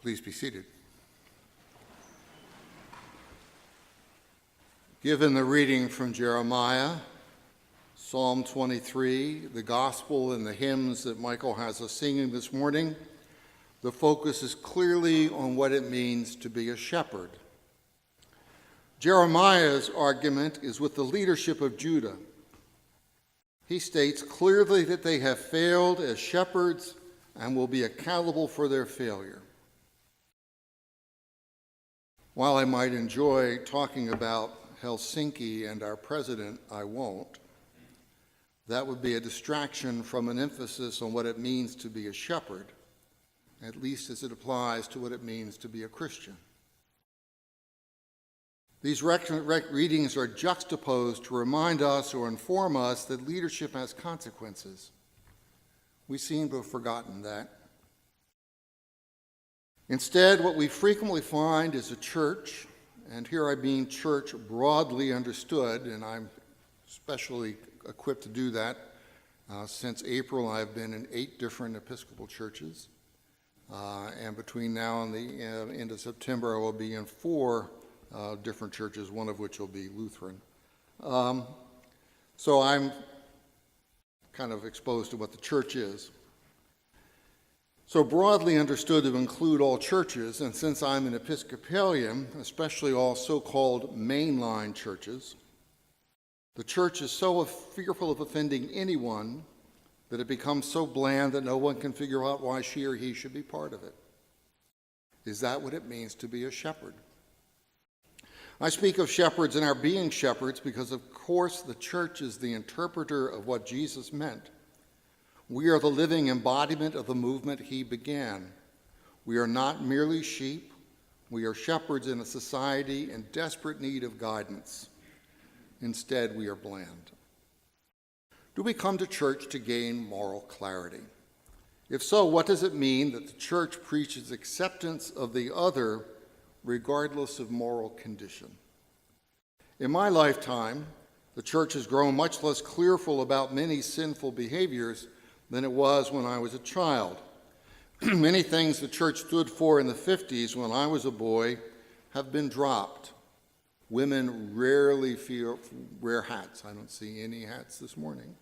Please be seated. Given the reading from Jeremiah, Psalm 23, the gospel, and the hymns that Michael has us singing this morning, the focus is clearly on what it means to be a shepherd. Jeremiah's argument is with the leadership of Judah. He states clearly that they have failed as shepherds and will be accountable for their failure. While I might enjoy talking about Helsinki and our president, I won't. That would be a distraction from an emphasis on what it means to be a shepherd, at least as it applies to what it means to be a Christian. These readings are juxtaposed to remind us or inform us that leadership has consequences. We seem to have forgotten that. Instead, what we frequently find is a church, and here I mean church broadly understood, and I'm especially equipped to do that. Since April, I've been in 8 different Episcopal churches, and between now and the end of September, I will be in 4 different churches, one of which will be Lutheran. So I'm kind of exposed to what the church is. So broadly understood to include all churches, and since I'm an Episcopalian, especially all so-called mainline churches, the church is so fearful of offending anyone that it becomes so bland that no one can figure out why she or he should be part of it. Is that what it means to be a shepherd? I speak of shepherds and our being shepherds because, of course, the church is the interpreter of what Jesus meant. We are the living embodiment of the movement he began. We are not merely sheep. We are shepherds in a society in desperate need of guidance. Instead, we are bland. Do we come to church to gain moral clarity? If so, what does it mean that the church preaches acceptance of the other regardless of moral condition? In my lifetime, the church has grown much less clearful about many sinful behaviors than it was when I was a child. Many things the church stood for in the 50s when I was a boy have been dropped. Women rarely wear hats. I don't see any hats this morning.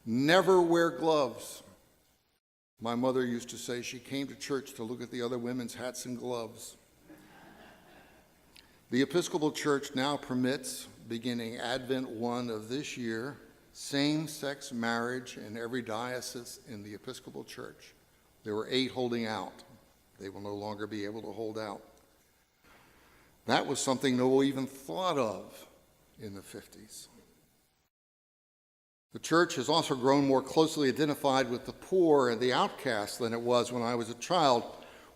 Never wear gloves. My mother used to say she came to church to look at the other women's hats and gloves. The Episcopal Church now permits, beginning Advent 1 of this year, same-sex marriage in every diocese in the Episcopal Church. There were 8 holding out. They will no longer be able to hold out. That was something no one even thought of in the 50s. The church has also grown more closely identified with the poor and the outcasts than it was when I was a child,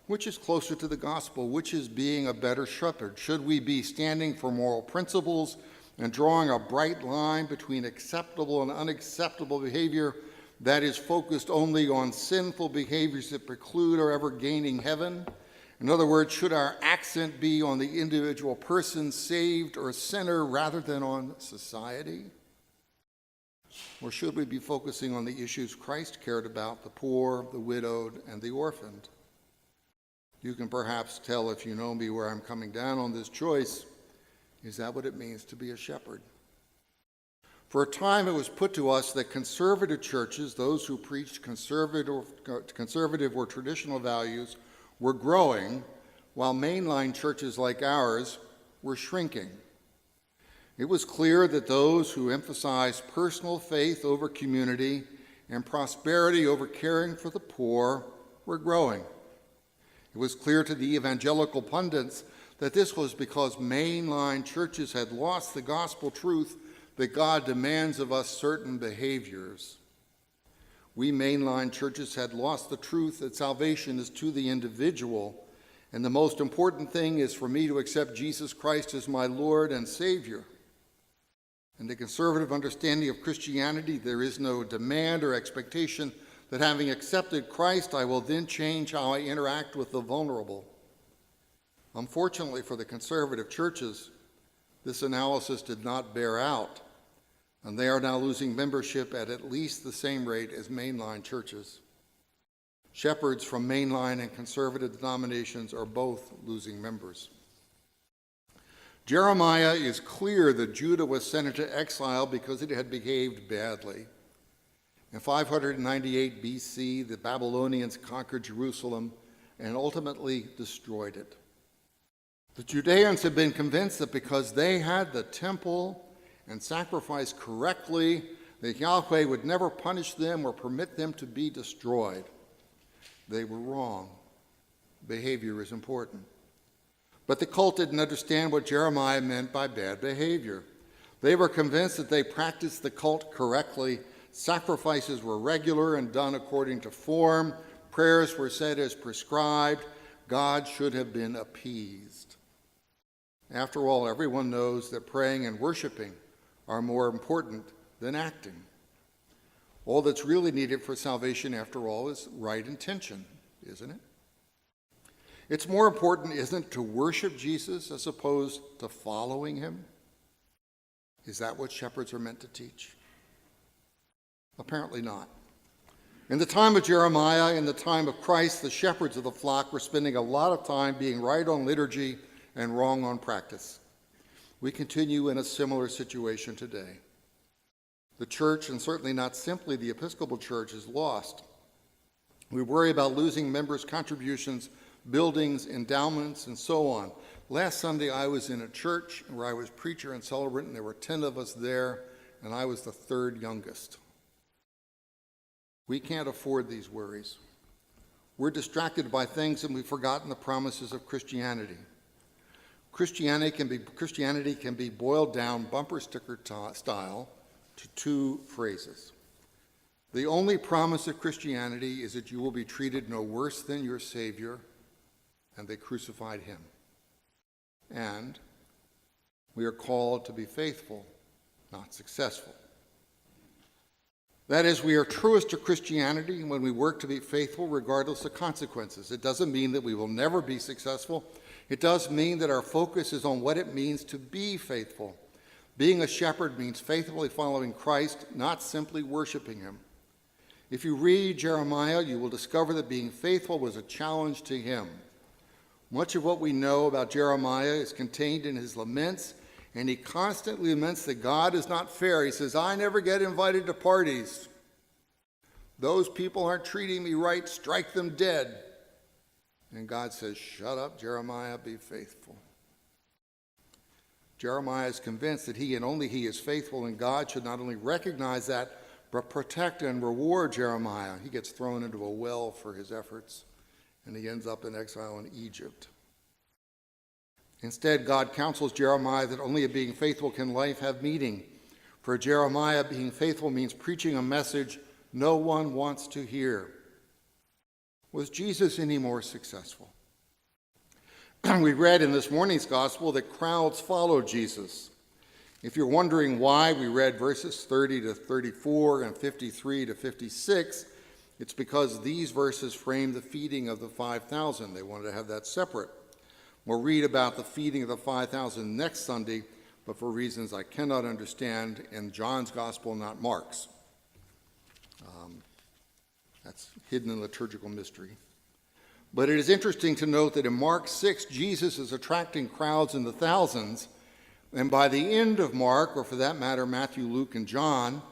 which is closer to the gospel, which is being a better shepherd. Should we be standing for moral principles and drawing a bright line between acceptable and unacceptable behavior that is focused only on sinful behaviors that preclude our ever gaining heaven? In other words, should our accent be on the individual person, saved or sinner, rather than on society? Or should we be focusing on the issues Christ cared about, the poor, the widowed, and the orphaned? You can perhaps tell, if you know me, where I'm coming down on this choice. Is that what it means to be a shepherd? For a time, it was put to us that conservative churches, those who preached conservative or traditional values, were growing, while mainline churches like ours were shrinking. It was clear that those who emphasized personal faith over community and prosperity over caring for the poor were growing. It was clear to the evangelical pundits that this was because mainline churches had lost the gospel truth that God demands of us certain behaviors. We mainline churches had lost the truth that salvation is to the individual, and the most important thing is for me to accept Jesus Christ as my Lord and Savior. In the conservative understanding of Christianity, there is no demand or expectation that having accepted Christ, I will then change how I interact with the vulnerable. Unfortunately for the conservative churches, this analysis did not bear out, and they are now losing membership at least the same rate as mainline churches. Shepherds from mainline and conservative denominations are both losing members. Jeremiah is clear that Judah was sent into exile because it had behaved badly. In 598 BC, the Babylonians conquered Jerusalem and ultimately destroyed it. The Judeans had been convinced that because they had the temple and sacrificed correctly, that Yahweh would never punish them or permit them to be destroyed. They were wrong. Behavior is important. But the cult didn't understand what Jeremiah meant by bad behavior. They were convinced that they practiced the cult correctly. Sacrifices were regular and done according to form. Prayers were said as prescribed. God should have been appeased. After all, everyone knows that praying and worshiping are more important than acting. All that's really needed for salvation, after all, is right intention, isn't it? It's more important, isn't it, to worship Jesus as opposed to following him? Is that what shepherds are meant to teach? Apparently not. In the time of Jeremiah, in the time of Christ, the shepherds of the flock were spending a lot of time being right on liturgy and wrong on practice. We continue in a similar situation today. The church, and certainly not simply the Episcopal Church, is lost. We worry about losing members' contributions, buildings, endowments, and so on. Last Sunday, I was in a church where I was preacher and celebrant, and there were 10 of us there, and I was the third youngest. We can't afford these worries. We're distracted by things, and we've forgotten the promises of Christianity. Christianity can be boiled down bumper sticker style to two phrases. The only promise of Christianity is that you will be treated no worse than your Savior, and they crucified him. And we are called to be faithful, not successful. That is, we are truest to Christianity when we work to be faithful regardless of consequences. It doesn't mean that we will never be successful. It does mean that our focus is on what it means to be faithful. Being a shepherd means faithfully following Christ, not simply worshiping him. If you read Jeremiah, you will discover that being faithful was a challenge to him. Much of what we know about Jeremiah is contained in his laments, and he constantly laments that God is not fair. He says, I never get invited to parties. Those people aren't treating me right, strike them dead. And God says, shut up, Jeremiah, be faithful. Jeremiah is convinced that he and only he is faithful, and God should not only recognize that, but protect and reward Jeremiah. He gets thrown into a well for his efforts, and he ends up in exile in Egypt. Instead, God counsels Jeremiah that only being faithful can life have meaning. For Jeremiah, being faithful means preaching a message no one wants to hear. Was Jesus any more successful? We read in this morning's gospel that crowds followed Jesus. If you're wondering why we read verses 30 to 34 and 53 to 56, it's because these verses frame the feeding of the 5,000. They wanted to have that separate. We'll read about the feeding of the 5,000 next Sunday, but for reasons I cannot understand, in John's gospel, not Mark's. That's hidden in liturgical mystery. But it is interesting to note that in Mark 6, Jesus is attracting crowds in the thousands, and by the end of Mark, or for that matter, Matthew, Luke, and John,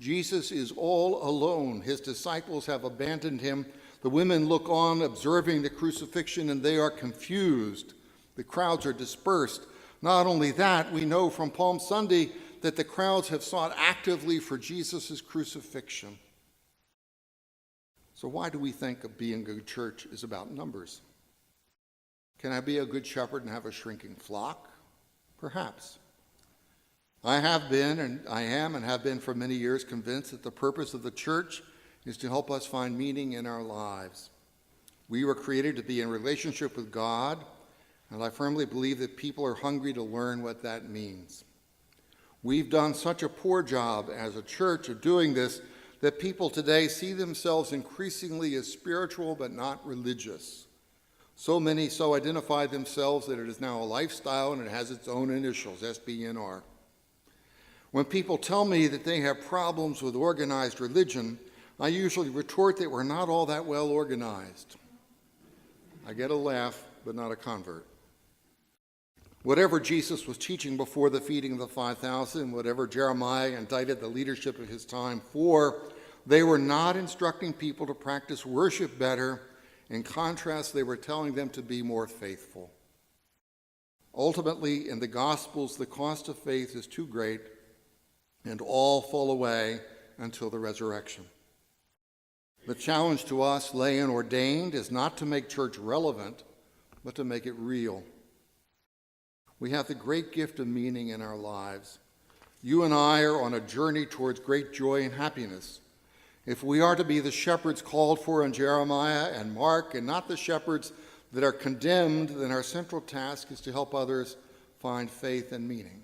Jesus is all alone. His disciples have abandoned him. The women look on, observing the crucifixion, and they are confused. The crowds are dispersed. Not only that, we know from Palm Sunday that the crowds have sought actively for Jesus' crucifixion. So why do we think of being a good church is about numbers? Can I be a good shepherd and have a shrinking flock? Perhaps. I have been, and I am, and have been for many years convinced that the purpose of the church is to help us find meaning in our lives. We were created to be in relationship with God, and I firmly believe that people are hungry to learn what that means. We've done such a poor job as a church of doing this that people today see themselves increasingly as spiritual but not religious. So many so identify themselves that it is now a lifestyle and it has its own initials, SBNR. When people tell me that they have problems with organized religion, I usually retort that we're not all that well organized. I get a laugh, but not a convert. Whatever Jesus was teaching before the feeding of the 5,000, whatever Jeremiah indicted the leadership of his time for, they were not instructing people to practice worship better. In contrast, they were telling them to be more faithful. Ultimately, in the Gospels, the cost of faith is too great, and all fall away until the resurrection. The challenge to us, lay and ordained, is not to make church relevant, but to make it real. We have the great gift of meaning in our lives. You and I are on a journey towards great joy and happiness. If we are to be the shepherds called for in Jeremiah and Mark, and not the shepherds that are condemned, then our central task is to help others find faith and meaning.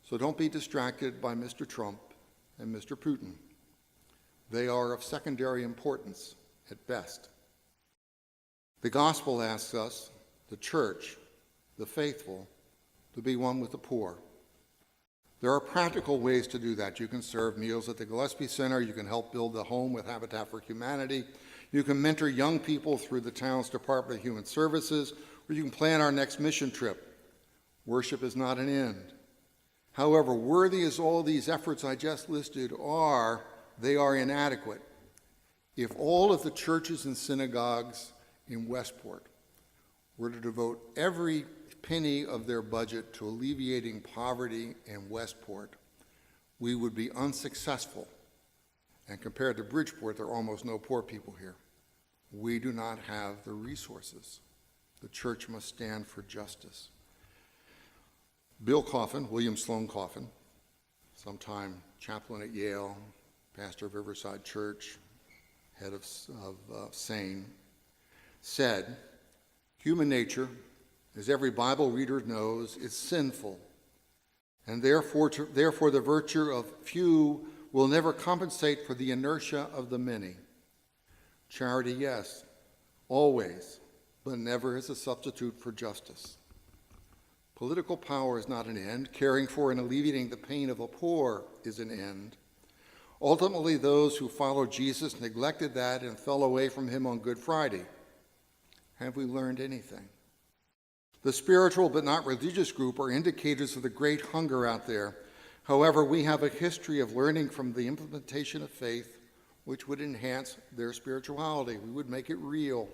So don't be distracted by Mr. Trump and Mr. Putin. They are of secondary importance at best. The gospel asks us, the church, the faithful, to be one with the poor. There are practical ways to do that. You can serve meals at the Gillespie Center. You can help build the home with Habitat for Humanity. You can mentor young people through the town's Department of Human Services, or you can plan our next mission trip. Worship is not an end. However, worthy as all these efforts I just listed are, they are inadequate. If all of the churches and synagogues in Westport were to devote every penny of their budget to alleviating poverty in Westport, we would be unsuccessful. And compared to Bridgeport, there are almost no poor people here. We do not have the resources. The church must stand for justice. Bill Coffin, William Sloane Coffin, sometime chaplain at Yale, pastor of Riverside Church, head of SANE, said, "Human nature, as every Bible reader knows, is sinful, and therefore the virtue of few will never compensate for the inertia of the many. Charity, yes, always, but never as a substitute for justice. Political power is not an end. Caring for and alleviating the pain of the poor is an end. Ultimately, those who followed Jesus neglected that and fell away from him on Good Friday. Have we learned anything? The spiritual but not religious group are indicators of the great hunger out there. However, we have a history of learning from the implementation of faith, which would enhance their spirituality. We would make it real.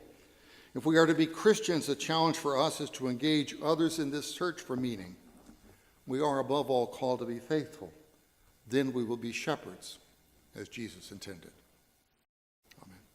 If we are to be Christians, the challenge for us is to engage others in this search for meaning. We are above all called to be faithful. Then we will be shepherds, as Jesus intended.